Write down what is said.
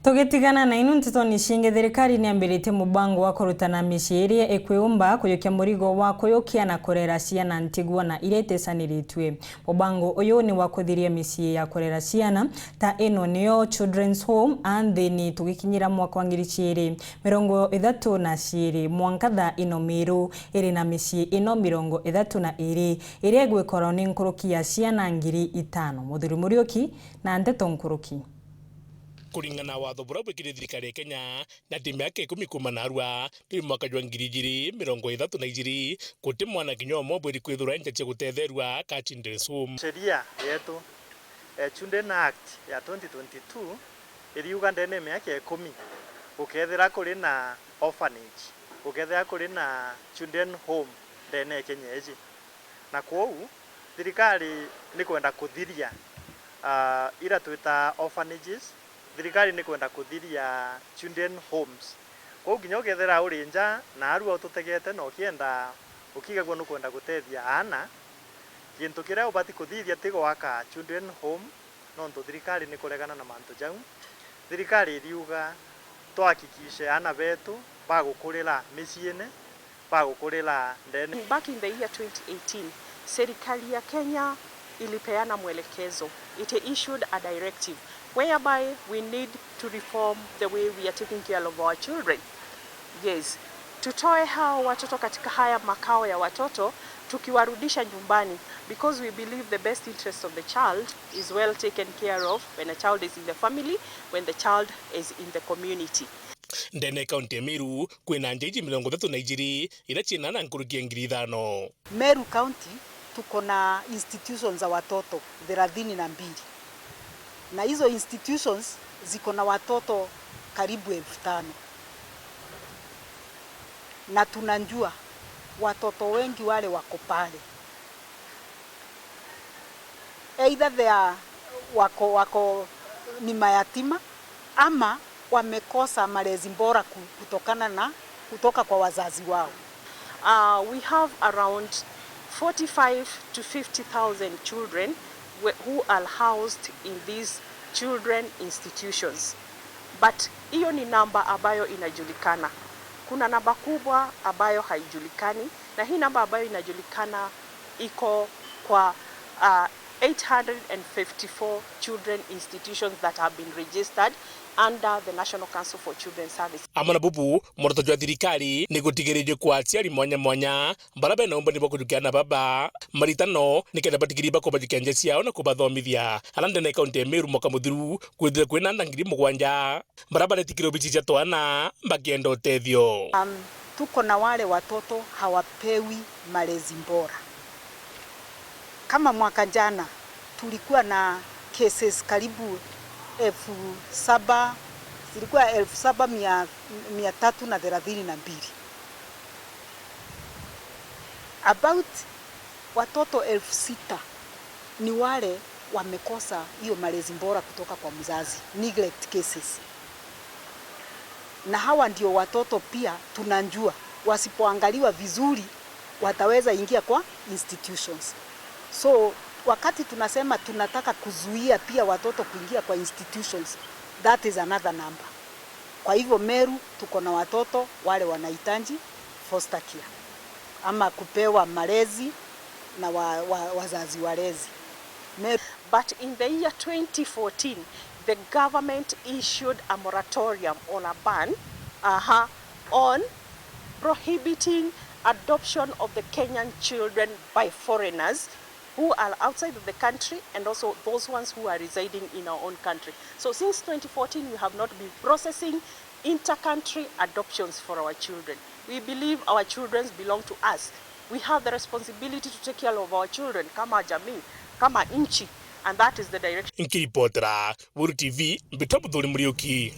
Tugitigana na inu ntito nishinge thirikari niambirite mubango wa kurutana miciiria ikwiumba kuyukia murigo wa kuyukia na kurera ciana NTIGWA na iretesaniritwe. Mubango uyu ni wa kuthiria micii ya kurera ciana ta ino niyo Children's Home and thini tugikinyira mwaka wa 2032 mwankatha ino MERU iri na micii ino 32 iria igwikorwo ni nkuruki ya ciana 5,000. Muthuri Muriuki na Ndeto Nkuruki. Kuringana watho bura bwikire thirikari ya Kenya na miaka 10 kuma narua ni mwaka wa 2032 kuti mwana kinyo mwabwiri kwithura nja cia guthetherwa ka Children's Home. Sheria yetu Children Act ya 2022 iriuga ndene miaka 10 ukethira kuri na orphanage, ukethira kuri na Children Home ndene Kenya iji, na kwou thirikari ni kwenda kuthiria ira twita orphanages. Thirikari ni kwenda kuthiria Children Homes. Kwa nginya ukethera uri nja na arua ututegete no kienda ukigagwo no kwenda gutethia AANA kintu kiria ubati kuthithia tigo waka Children Home no ndo thirikari ni kuregana na mantu jau. Thirikari iriuga twahakikishe AANA betu bagukurira miciine bagukurira ndene. Back in the year 2018, serikali ya Kenya ilipeana mwelekezo. It issued a directive whereby we need to reform the way we are taking care of our children. Yes, tutoe hao watoto katika haya makao ya watoto tukiwarudisha nyumbani, because we believe the best interest of the child is well taken care of when a child is in the family, when the child is in the community. Ndene kaunti ya MERU kwina njeji 32 ira china na nkuruki 5,000. MERU County tuko na institutions za watoto 32 na hizo institutions ziko na watoto karibu 5,000, na tunajua watoto wengi wale wako pale either they are wako ni mayatima ama wamekosa malezi bora kutoka kwa wazazi wao. We have around 45 to 50,000 children who are housed in these children institutions. But hiyo ni namba ambayo inajulikana. Kuna namba kubwa ambayo haijulikani, na hii namba ambayo inajulikana iko kwa 854 children institutions that have been registered under the National Council for Children's Service. Amana bubu moroto jwa thirikari ni gutigiririo kwa aciari mwanya barabe na umbani bakujukiana baba maritano nikenda batigiri bakubajukia nje ciao na kubathomithia alande na kaunti ya MERU mwaka muthiru kwithira kwina ndangiri mugwanja barabara tikiro bichi cia twana bakienda utethio. Tuko na wale watoto hawapewi malezi bora. Kama mwaka jana tulikuwa na cases karibu 7,000, zilikuwa 7,332. About watoto 6,000 ni wale wamekosa hiyo malezi bora kutoka kwa mzazi, neglect cases. Na hawa ndio watoto pia tunajua wasipoangaliwa vizuri wataweza ingia kwa institutions. So wakati tunasema tunataka kuzuia pia watoto kuingia kwa institutions, that is another number. Kwa hivyo MERU tuko na watoto wale wanahitaji foster care ama kupewa malezi na wazazi walezi. But in the year 2014, the government issued a moratorium on a ban on prohibiting adoption of the Kenyan children by foreigners who are outside of the country and also those ones who are residing in our own country. So since 2014, we have not been processing inter-country adoptions for our children. We believe our children belong to us. We have the responsibility to take care of our children kama jamii, kama nchi, and that is the direction. Nkiripotera, Wuru TV, Bitobu Thuri Muriuki.